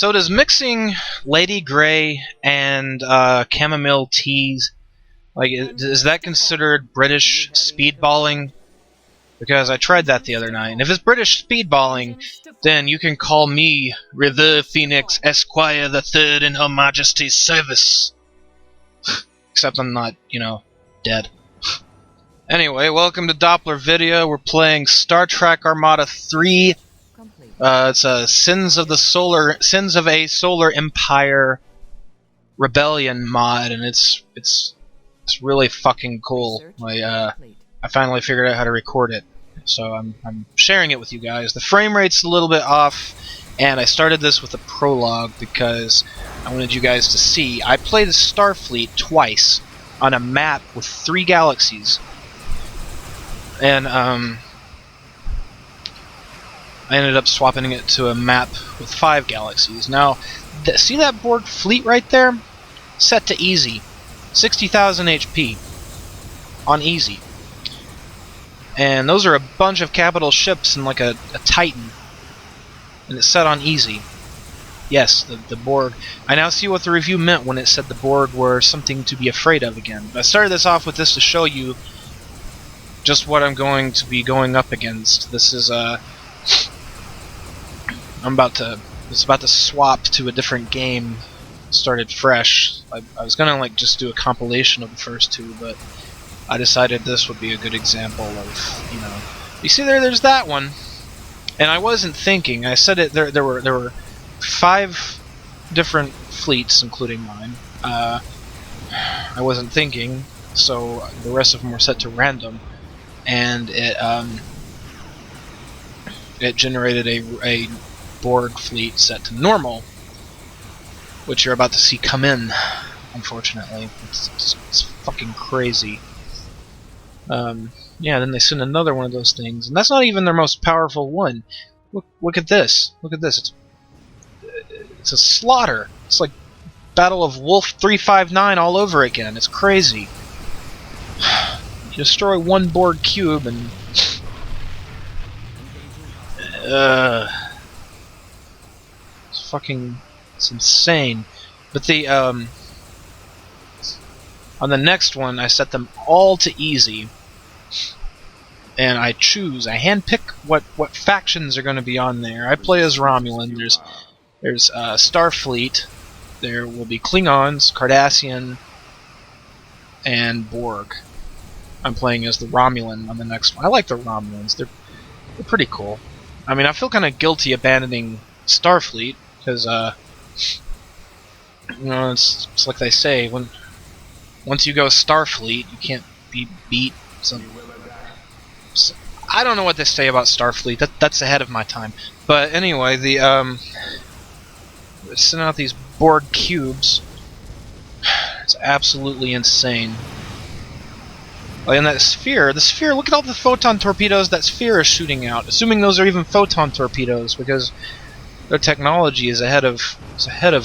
So does mixing Lady Grey and chamomile teas, like, is that considered British speedballing? Because I tried that the other night, and if it's British speedballing, then you can call me River Phoenix Esquire the Third in Her Majesty's service. Except I'm not, you know, dead. Anyway, welcome to Doppler Video. We're playing Star Trek Armada 3. It's a Sins of a Solar Empire Rebellion mod, and it's really fucking cool. I finally figured out how to record it, so I'm sharing it with you guys. The frame rate's a little bit off, and I started this with a prologue because I wanted you guys to see. I played Starfleet twice on a map with 3 galaxies, and I ended up swapping it to a map with 5 galaxies. Now, see that Borg fleet right there? Set to easy. 60,000 HP on easy. And those are a bunch of capital ships and like a Titan. And it's set on easy. Yes, the Borg. I now see what the review meant when it said the Borg were something to be afraid of again. But I started this off with this to show you just what I'm going to be going up against. This is it's about to swap to a different game. Started fresh. I was gonna like just do a compilation of the first 2, but I decided this would be a good example of, you know. You see there's that one, and I wasn't thinking. I said it. There were 5 different fleets, including mine. I wasn't thinking, so the rest of them were set to random, and it generated a Borg fleet set to normal, which you're about to see come in, unfortunately. It's fucking crazy. Yeah, then they send another one of those things, and that's not even their most powerful one. Look at this. Look at this. It's a slaughter. It's like Battle of Wolf 359 all over again. It's crazy. You destroy 1 Borg cube and it's insane. But the on the next one I set them all to easy, and I handpick what factions are going to be on there. I play as Romulan. There's Starfleet. There will be Klingons, Cardassian, and Borg. I'm playing as the Romulan on the next one. I like the Romulans. They're pretty cool. I mean, I feel kind of guilty abandoning Starfleet because, you know, it's like they say, once you go Starfleet, you can't be beat. So I don't know what they say about Starfleet. That's ahead of my time. But anyway, they're sending out these Borg cubes. It's absolutely insane. And that sphere, look at all the photon torpedoes that sphere is shooting out. Assuming those are even photon torpedoes, because their technology is ahead of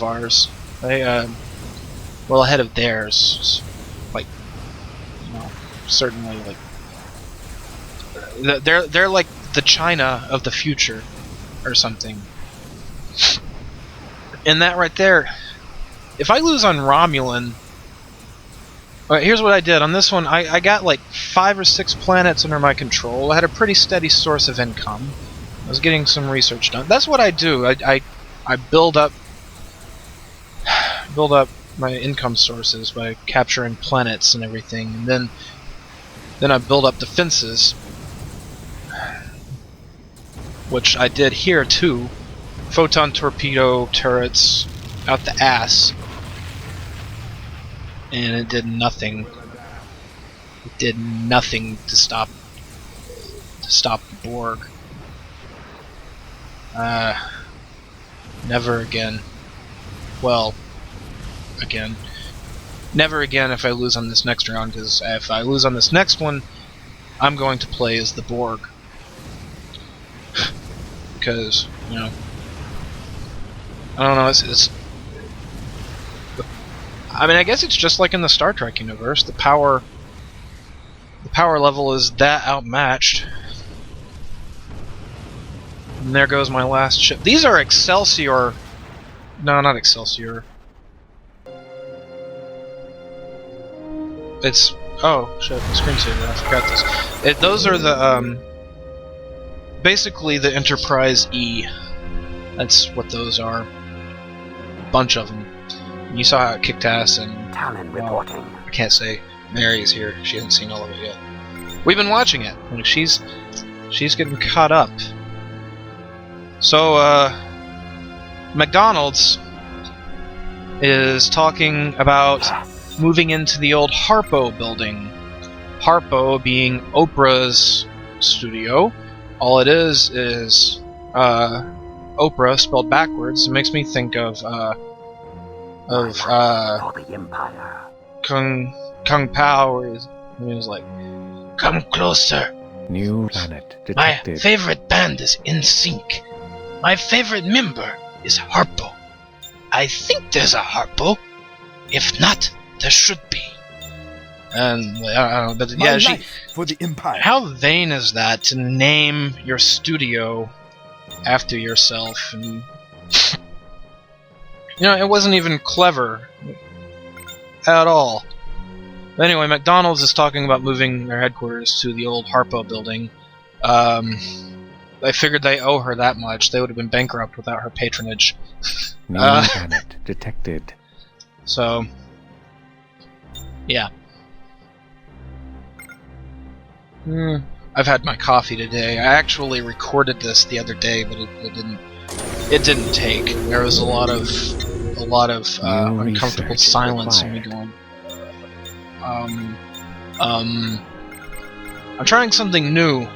ours. Well, ahead of theirs. Like, you know, certainly, like they're like the China of the future, or something. And that right there, if I lose on Romulan. Alright, here's what I did. On this one, I got like 5 or 6 planets under my control. I had a pretty steady source of income. I was getting some research done. That's what I do. I build up my income sources by capturing planets and everything, and then I build up defenses, which I did here too. Photon torpedo turrets out the ass. And it did nothing. It did nothing to stop the Borg. Never again. Well, again. Never again if I lose on this next round, because if I lose on this next one, I'm going to play as the Borg. Because, you know, I don't know, it's I mean, I guess it's just like in the Star Trek universe. The power level is that outmatched. And there goes my last ship. These are Excelsior No, not Excelsior. It's... Oh, shit, the screensaver, I forgot this. Those are the, basically the Enterprise E. That's what those are. Bunch of them. You saw how it kicked ass and... Talon reporting. I can't say Mary's here. She hasn't seen all of it yet. We've been watching it. Like, she's getting caught up. So, McDonald's is talking about moving into the old Harpo building. Harpo being Oprah's studio. All it is Oprah spelled backwards. It makes me think of For the Empire. Kung Pao, where he was like, "Come closer. New planet My detected. favorite band is NSYNC. My favorite member is Harpo. I think there's a Harpo. If not, there should be." And I don't know, but yeah, she. For the Empire. How vain is that to name your studio after yourself? And it wasn't even clever at all. But anyway, McDonald's is talking about moving their headquarters to the old Harpo building. I figured they owe her that much. They would have been bankrupt without her patronage. New planet detected. So, yeah. I've had my coffee today. I actually recorded this the other day, but it didn't take. There was a lot of uncomfortable silence in me going. I'm trying something new.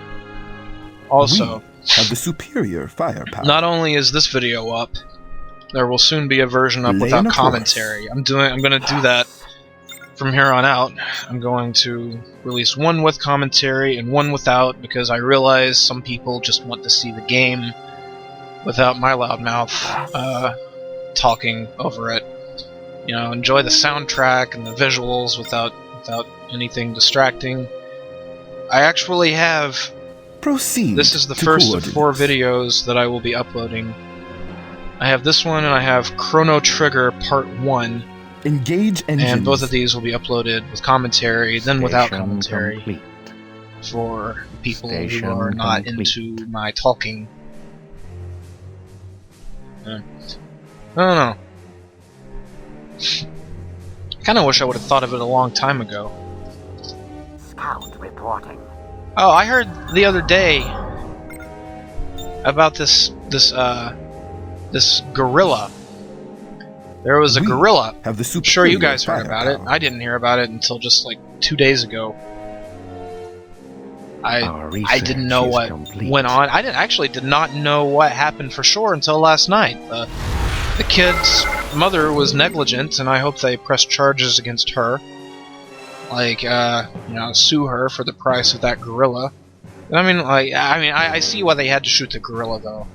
Also, have the superior firepower. not only is this video up, there will soon be a version up without commentary. I'm gonna do that from here on out. I'm going to release one with commentary and one without, because I realize some people just want to see the game without my loudmouth talking over it. Enjoy the soundtrack and the visuals without anything distracting. I actually have... Proceed. This is the first of 4 videos that I will be uploading. I have this one, and I have Chrono Trigger Part 1. Engage engines. And both of these will be uploaded with commentary, then without commentary. Complete. For people Station who are not complete. into my talking. I don't know. Kinda wish I would have thought of it a long time ago. Scout reporting. Oh, I heard the other day about this gorilla. There was a gorilla. Have the I'm sure you superior guys heard about it. firepower. I didn't hear about it until just like 2 days ago. Our I didn't know research what is complete. went on. I actually did not know what happened for sure until last night. The kid's mother was negligent, and I hope they press charges against her. Like, sue her for the price of that gorilla. I see why they had to shoot the gorilla, though.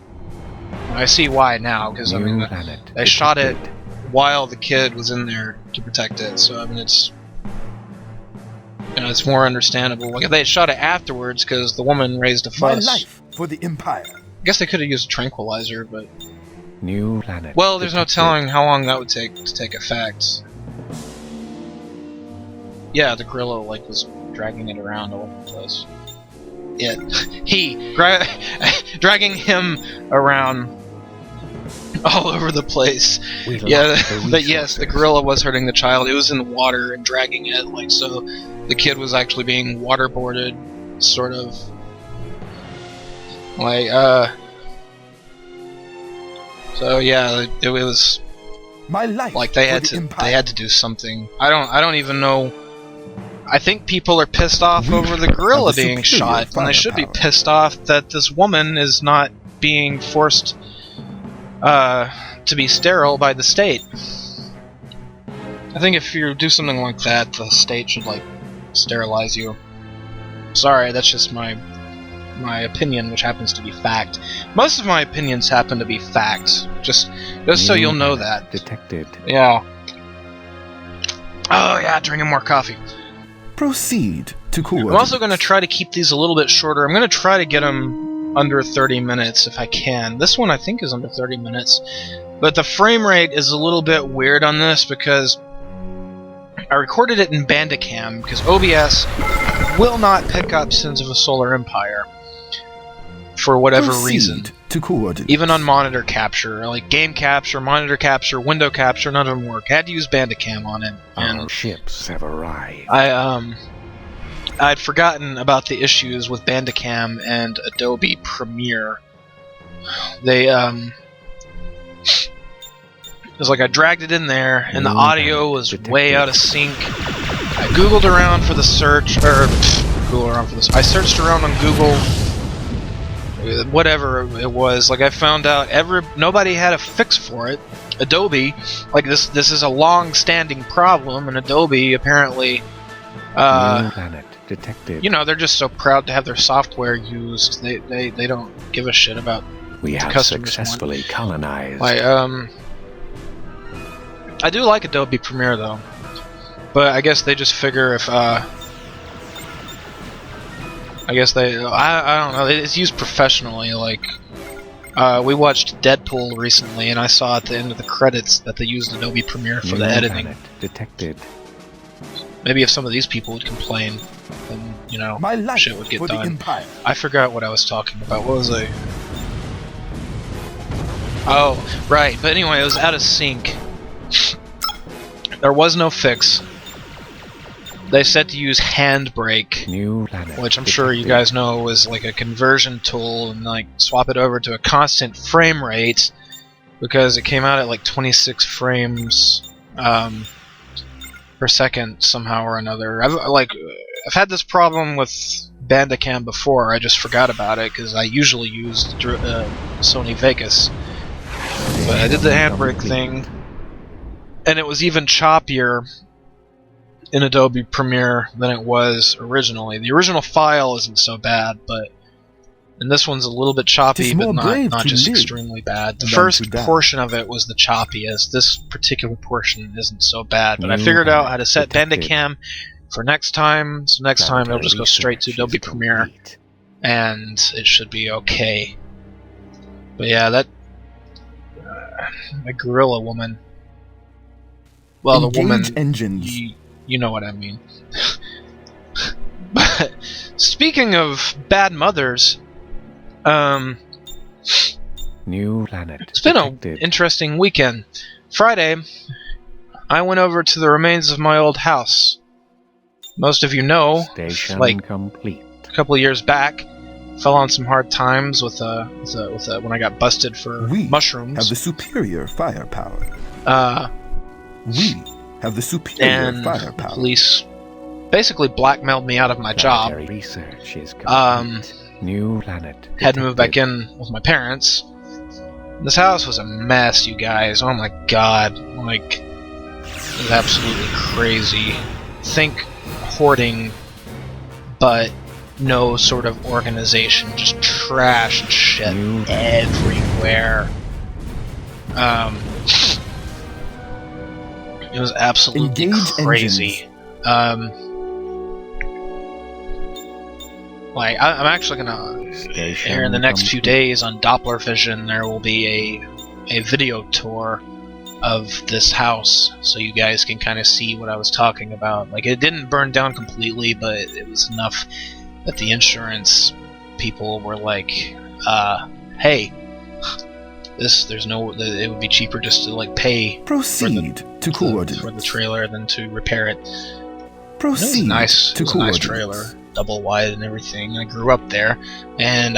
I see why now, because New planet they shot it detected. while the kid was in there to protect it. So it's it's more understandable. Like if they had shot it afterwards, because the woman raised a My fuss. life for the Empire. I guess they could have used a tranquilizer, but New planet. well, there's no detected. telling how long that would take to take effect. Yeah, the gorilla was dragging it around all over the place. Dragging him around all over the place. We Yeah, lost the but yes, the resources. gorilla was hurting the child. It was in the water and dragging it, so the kid was actually being waterboarded, sort of. So yeah, it was My life like they for had the to Empire. do something. I don't even know. I think people are pissed off We over the gorilla have the being superior shot, and they should be firepower. pissed off that this woman is not being forced to be sterile by the state. I think if you do something like that, the state should sterilize you. Sorry, that's just my opinion, which happens to be fact. Most of my opinions happen to be facts. Just so New you'll know planet that. Detected. Yeah. Oh yeah, drinking more coffee. Proceed to coordinates. I'm also going to try to keep these a little bit shorter. I'm going to try to get them under 30 minutes if I can. This one I think is under 30 minutes. But the frame rate is a little bit weird on this because I recorded it in Bandicam because OBS will not pick up Sins of a Solar Empire for whatever reason. To coordinate. Even on monitor capture, like game capture, monitor capture, window capture, none of them work. I had to use Bandicam on it. And Our ships have arrived. I'd forgotten about the issues with Bandicam and Adobe Premiere. They it was like I dragged it in there, and the audio was way out of sync. I googled around for the search, I searched around on Google, whatever it was. Like I found out nobody had a fix for it. Adobe, like this is a long-standing problem, and Adobe apparently, New planet detected. you know, they're just so proud to have their software used. They don't give a shit about We the have customers successfully colonized. like I do like Adobe Premiere though, but I guess they just figure if I don't know, it's used professionally. Like we watched Deadpool recently, and I saw at the end of the credits that they used Adobe Premiere for New the editing. planet detected. Maybe if some of these people would complain, then you know, My life shit would get for the done. Empire. I forgot what I was talking about. What was I? Oh, right. But anyway, it was out of sync. There was no fix. They said to use Handbrake, New planet which I'm sure you detected. guys know was like a conversion tool, and like swap it over to a constant frame rate because it came out at like 26 frames per second somehow or another. I've had this problem with Bandicam before. I just forgot about it because I usually used Sony Vegas. But I did the Handbrake thing, and it was even choppier in Adobe Premiere than it was originally. The original file isn't so bad, and this one's a little bit choppy, Tis but more not brave to just live extremely bad. The than first to die. portion of it was the choppiest. This particular portion isn't so bad, but I New figured out planet how to set detected. Bandicam for next time, so next time it'll just go straight to Research is Adobe Premiere, complete. and it should be okay. But yeah, that the gorilla woman. Well, the woman. Engage engines. You know what I mean. But speaking of bad mothers, New planet it's been an detected. interesting weekend. Friday, I went over to the remains of my old house. Most of you know, Station like complete. a couple of years back, fell on some hard times with when I got busted for We mushrooms. have the superior firepower. Uh, We have the superior and the firepower. police basically blackmailed me out of my job. Planetary research is complete. New planet Had to move back detected. in with my parents. This house was a mess, you guys. Oh my god. Like, it was absolutely crazy. Think hoarding, but no sort of organization. Just trash and shit New everywhere. It was absolutely Engage crazy. Like, I'm actually gonna Station here in the next few complete. days on Doppler Vision, there will be a video tour of this house, so you guys can kind of see what I was talking about. Like, it didn't burn down completely, but it was enough that the insurance people were like, "Hey, it would be cheaper just to like pay Proceed to for coordinate. the trailer than to repair it." It was Proceed a nice, to it was a nice coordinate. trailer, double wide and everything. I grew up there, and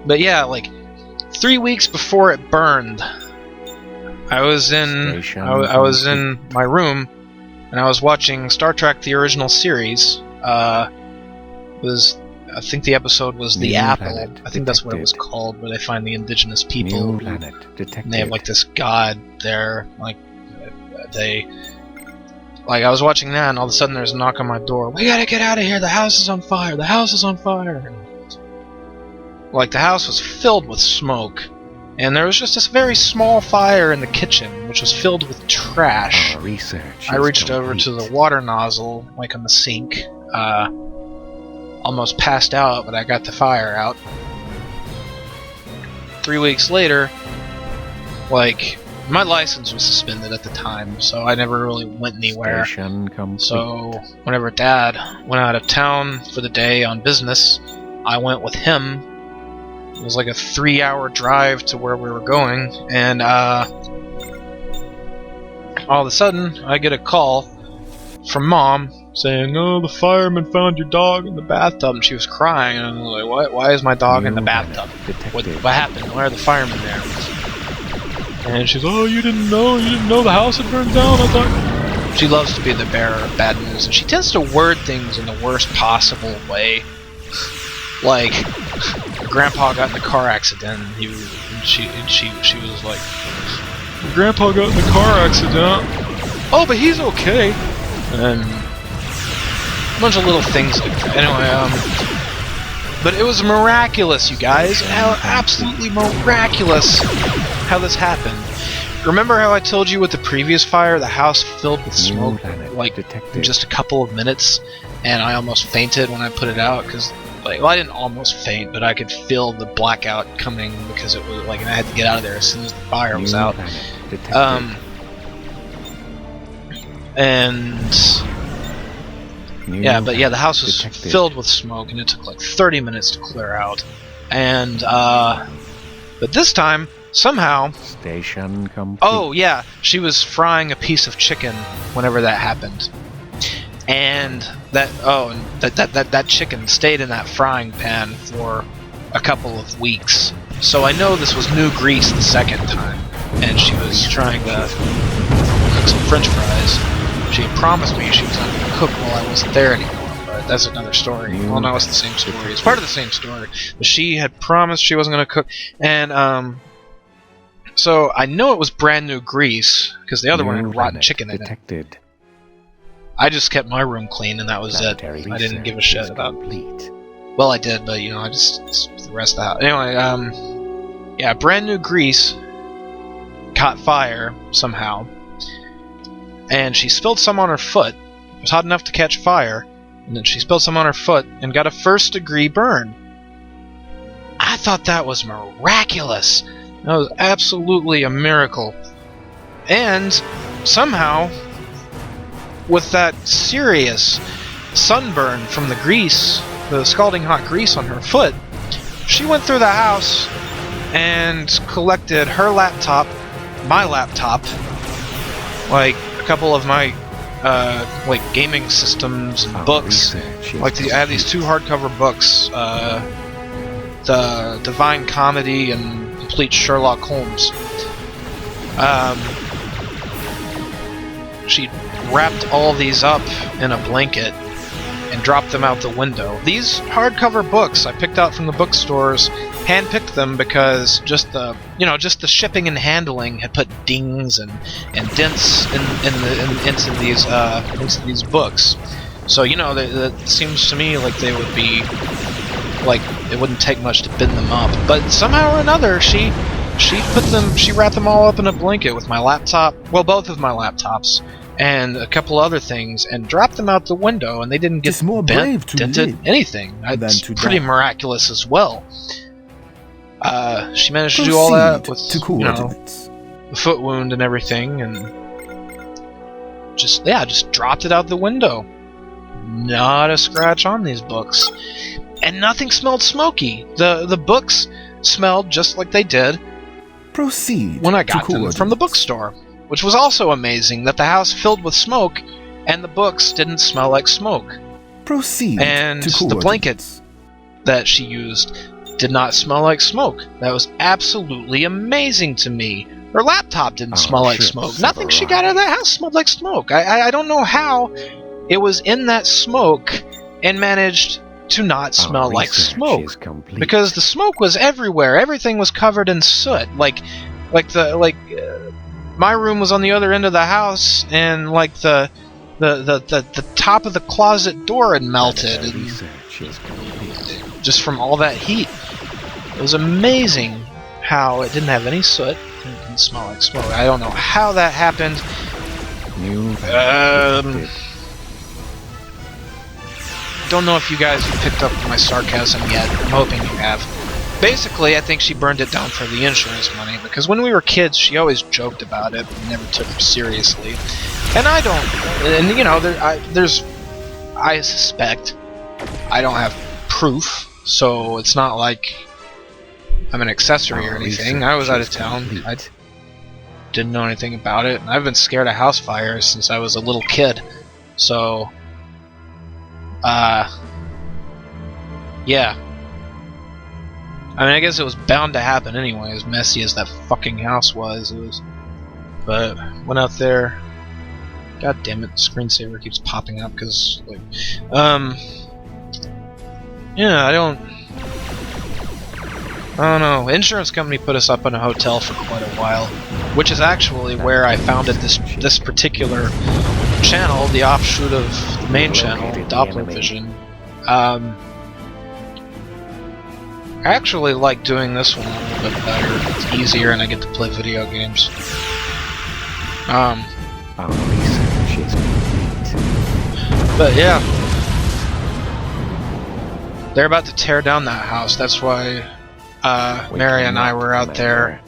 but yeah, like 3 weeks before it burned, I was in Station I was in complete. my room, and I was watching Star Trek: The Original Series. I think the episode was The New Apple. planet I think that's what it was detected. called, where they find the indigenous people. New planet detected. And they have like this god there, like I was watching that, and all of a sudden there's a knock on my door. We gotta get out of here! The house is on fire! The house is on fire! Like, the house was filled with smoke, and there was just this very small fire in the kitchen, which was filled with trash. Our research I is reached over to the complete. water nozzle, like on the sink, almost passed out, but I got the fire out. 3 weeks later, like, my license was suspended at the time, so I never really went anywhere. Station complete. So whenever Dad went out of town for the day on business, I went with him. It was like a 3-hour drive to where we were going, and all of a sudden I get a call from Mom saying, "Oh, the fireman found your dog in the bathtub," and she was crying. And I was like, "What? Why is my dog in the bathtub? What happened? Why are the firemen there?" And she's, "Oh, you didn't know the house had burned down." I thought, she loves to be the bearer of bad news, and she tends to word things in the worst possible way. Like, Grandpa got in a car accident, and she was like, "Your Grandpa got in a car accident. Oh, but he's okay." And a bunch of little things like that. Anyway, but it was miraculous, you guys. Absolutely miraculous how this happened. Remember how I told you with the previous fire, the house filled with smoke, like, in just a couple of minutes, and I almost fainted when I put it out, because, like, well, I didn't almost faint, but I could feel the blackout coming, because it was, like, and I had to get out of there as soon as the fire was out. The house was filled with smoke, and it took like 30 minutes to clear out. And but this time, somehow, Station complete. oh yeah, she was frying a piece of chicken whenever that happened, and that chicken stayed in that frying pan for a couple of weeks. So I know this was new grease the second time, and she was trying to cook some French fries. She had promised me she was not going to cook while I wasn't there anymore, but that's another story. Well, no, it's the same story. It's part of the same story. But she had promised she wasn't going to cook, and so I know it was brand new grease, because the other one had rotten chicken in it. I just kept my room clean, and that was it. I didn't give a shit about it. Well, I did, but, I just the rest of the house. Anyway, yeah, brand new grease caught fire somehow, and she spilled some on her foot. It was hot enough to catch fire, and then she spilled some on her foot and got a first-degree burn. I thought that was miraculous. That was absolutely a miracle. And somehow, with that serious sunburn from the grease, the scalding hot grease on her foot, she went through the house and collected her laptop, my laptop, like a couple of my like gaming systems and books. Like I have these 2 hardcover books, the Divine Comedy and Complete Sherlock Holmes. She wrapped all these up in a blanket and dropped them out the window. These hardcover books I picked out from the bookstores, handpicked them because just the shipping and handling had put dings and dents into these books. So that seems to me like they would be like it wouldn't take much to bend them up. But somehow or another, she wrapped them all up in a blanket with my laptop. Well, both of my laptops. And a couple other things, and dropped them out the window, and they didn't get bent, dented, anything. It's pretty miraculous as well. She managed to do all that with the foot wound and everything, and just dropped it out the window. Not a scratch on these books, and nothing smelled smoky. The books smelled just like they did when I got them from the bookstore. Which was also amazing, that the house filled with smoke, and the books didn't smell like smoke. And the blanket that she used did not smell like smoke. That was absolutely amazing to me. Her laptop didn't smell like smoke. Nothing she got out of that house smelled like smoke. I don't know how it was in that smoke and managed to not smell like smoke. Because the smoke was everywhere. Everything was covered in soot. My room was on the other end of the house, and like the top of the closet door had melted, and just from all that heat. It was amazing how it didn't have any soot and it didn't smell like smoke. I don't know how that happened. don't know if you guys have picked up my sarcasm yet. I'm hoping you have. Basically, I think she burned it down for the insurance money, because when we were kids, she always joked about it, but never took her seriously. And I don't, and you know, I suspect, I don't have proof, so it's not like I'm an accessory or anything. I was out of town, I didn't know anything about it, and I've been scared of house fires since I was a little kid, so, yeah. I mean, I guess it was bound to happen anyway, as messy as that fucking house was. But went out there. God damn it, the screensaver keeps popping up because, like, yeah, I don't know. Insurance company put us up in a hotel for quite a while, which is actually where I founded this particular channel, the offshoot of the main channel, Doppler Vision. I actually like doing this one a little bit better. It's easier and I get to play video games. But yeah. They're about to tear down that house. That's why Mary and I were out there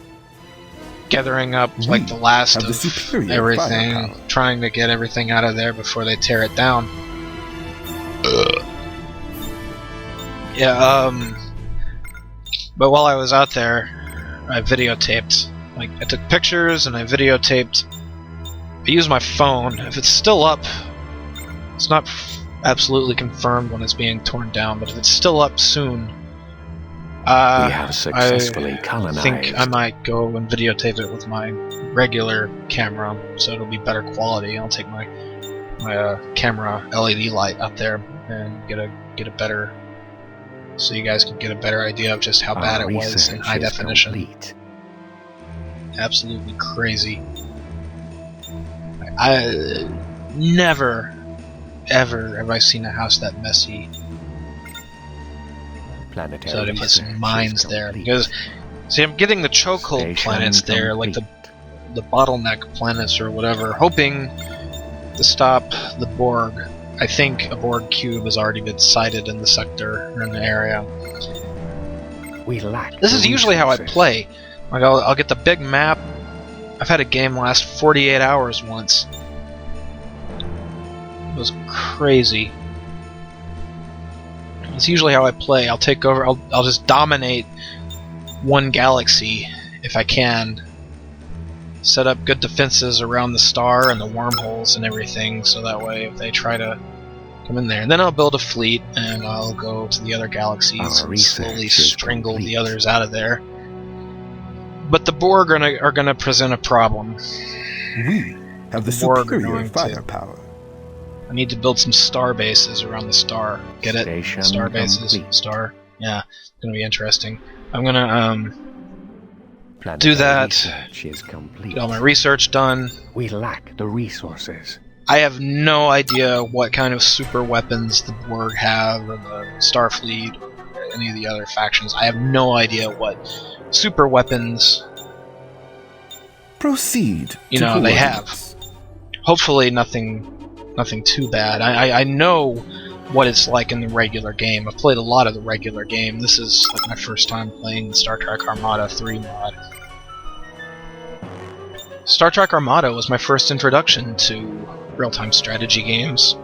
gathering up like the last of everything, trying to get everything out of there before they tear it down. Yeah, but while I was out there, I videotaped. Like, I took pictures and I videotaped. I used my phone. If it's still up, it's not absolutely confirmed when it's being torn down, but if it's still up soon, we have successfully colonized. I think I might go and videotape it with my regular camera, so it'll be better quality. I'll take my camera LED light up there and get a better, so you guys can get a better idea of just how bad it was in high definition. Complete. Absolutely crazy. I never, ever have I seen a house that messy. Planetary So they put some mines there, because see, I'm getting the chokehold planets there, like the bottleneck planets or whatever, hoping to stop the Borg. I think a Borg cube has already been sighted in the sector or in the area. We lack. This is usually how I play. Like I'll get the big map. I've had a game last 48 hours once. It was crazy. It's usually how I play. I'll take over. I'll just dominate one galaxy if I can. Set up good defenses around the star and the wormholes and everything, so that way if they try to come in there, and then I'll build a fleet and I'll go to the other galaxies and slowly strangle the others out of there. But the Borg are gonna present a problem. We have the Borg are superior going to- firepower. I need to build some star bases around the star. Get it? Station Star bases. complete. Star. Yeah, it's gonna be interesting. I'm gonna Planetary do that. research is complete. get all my research done. We lack the resources. I have no idea what kind of super weapons the Borg have, or the Starfleet, or any of the other factions. I have no idea what super weapons, Proceed. you to know, they have. coordinates. Hopefully nothing too bad. I know what it's like in the regular game. I've played a lot of the regular game. This is like my first time playing the Star Trek Armada 3 mod. Star Trek Armada was my first introduction to real-time strategy games.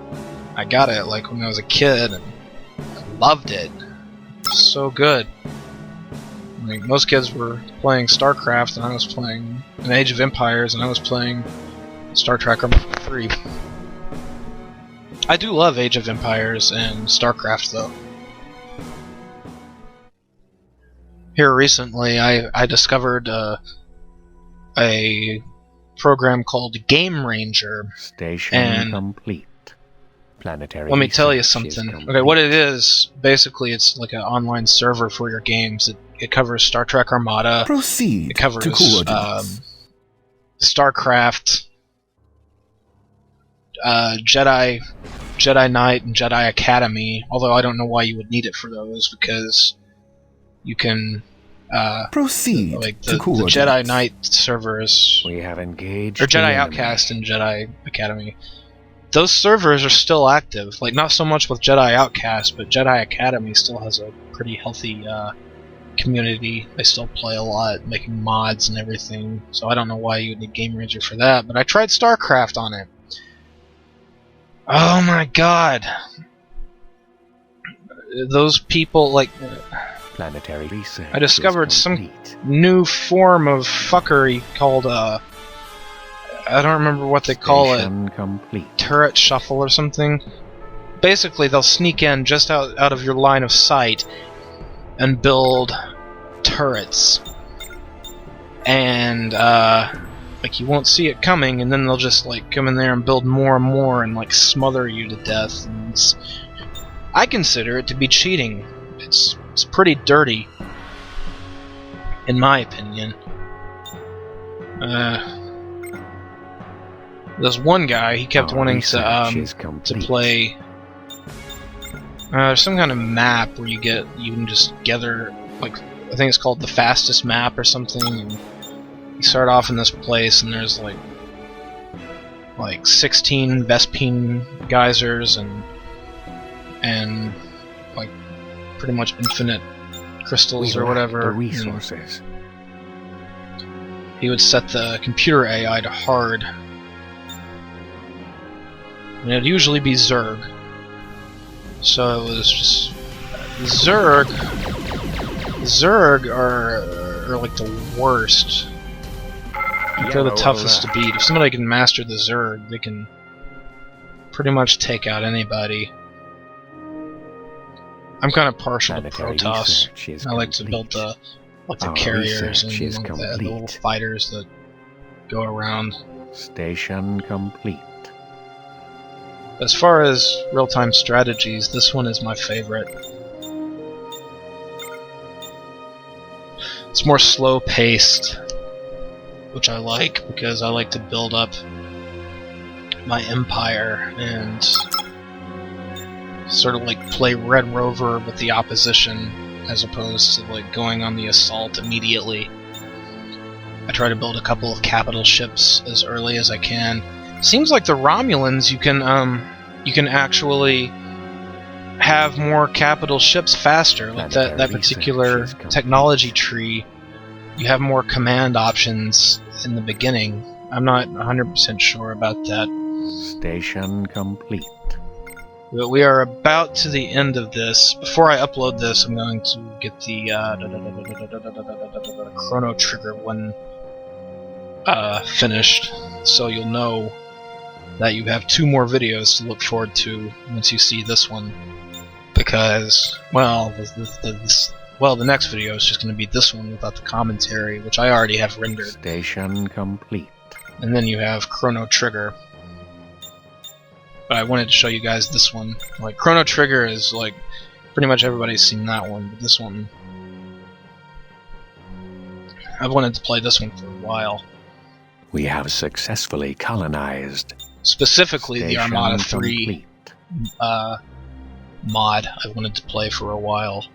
I got it like when I was a kid and I loved it. It was so good. Like, most kids were playing StarCraft and I was playing an Age of Empires and I was playing Star Trek Armada 3. I do love Age of Empires and StarCraft though. Here recently I discovered a program called Game Ranger. Station And complete. Planetary. Let me tell you research is something. complete. Okay, what it is, basically it's like an online server for your games. It covers Star Trek Armada, Proceed it covers to coordinates. StarCraft, Jedi Knight, and Jedi Academy, although I don't know why you would need it for those, because you can Proceed like to the coordinates. Jedi Knight servers, We have engaged. or the Jedi enemy. Outcast and Jedi Academy, those servers are still active. Like, not so much with Jedi Outcast, but Jedi Academy still has a pretty healthy community. They still play a lot, making mods and everything. So I don't know why you would need Game Ranger for that, but I tried StarCraft on it. Oh my god. Those people, like... Planetary research. I discovered some new form of fuckery called, I don't remember what they call it. Complete. Turret shuffle or something. Basically, they'll sneak in just out of your line of sight and build turrets. And, like, you won't see it coming, and then they'll just, like, come in there and build more and more and, like, smother you to death. And I consider it to be cheating. It's pretty dirty, in my opinion. There's one guy, he kept wanting to play. There's some kind of map where you can just gather, like, I think it's called the fastest map or something. And you start off in this place, and there's like 16 Vespine geysers and like pretty much infinite crystals or whatever. The resources. He would set the computer AI to hard. And it'd usually be Zerg. So it was just... Zerg are like the worst. They're the toughest to beat. If somebody can master the Zerg, they can pretty much take out anybody. I'm kind of partial to Protoss. I like to build the carriers and the little fighters that go around. Station complete. As far as real-time strategies, this one is my favorite. It's more slow-paced, which I like because I like to build up my empire and sort of like play Red Rover with the opposition as opposed to like going on the assault immediately. I try to build a couple of capital ships as early as I can. Seems like the Romulans you can actually have more capital ships faster. Like that particular technology tree, you have more command options in the beginning. I'm not 100% sure about that. Station complete. But we are about to the end of this. Before I upload this, I'm going to get the Chrono Trigger one finished, so you'll know that you have 2 more videos to look forward to once you see this one. Because, well, the next video is just going to be this one without the commentary, which I already have rendered. Station complete. And then you have Chrono Trigger. But I wanted to show you guys this one. Like, Chrono Trigger is, like, pretty much everybody's seen that one, but this one... I've wanted to play this one for a while. We have successfully colonized. Specifically Station the Armada 3 complete. mod I wanted to play for a while.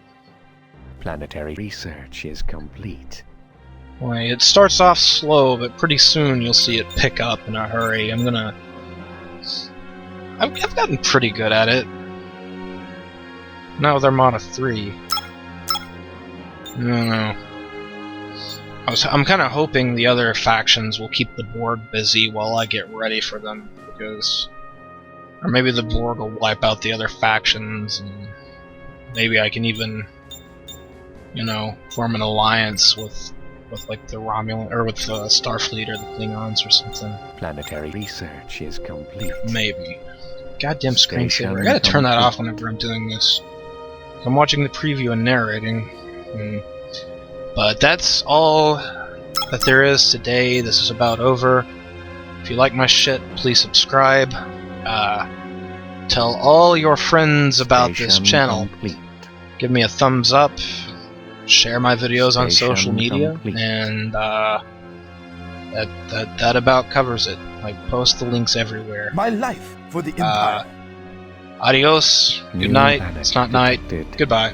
Planetary research is complete. Well, it starts off slow, but pretty soon you'll see it pick up in a hurry. I've gotten pretty good at it. Not with Armada 3. I don't know. I'm kind of hoping the other factions will keep the Borg busy while I get ready for them, because... Or maybe the Borg will wipe out the other factions, and maybe I can even, you know, form an alliance with like the Romulan, or with the Starfleet or the Klingons or something. Planetary research is complete. Maybe. Goddamn screensaver. I gotta turn that off whenever I'm doing this. I'm watching the preview and narrating. But that's all that there is today. This is about over. If you like my shit, please subscribe. Tell all your friends about this channel. Complete. Give me a thumbs up. Share my videos on Station social media. complete. And that about covers it. I post the links everywhere. My life for the Empire. Adios. Good New night. planet It's not night. detected. Goodbye.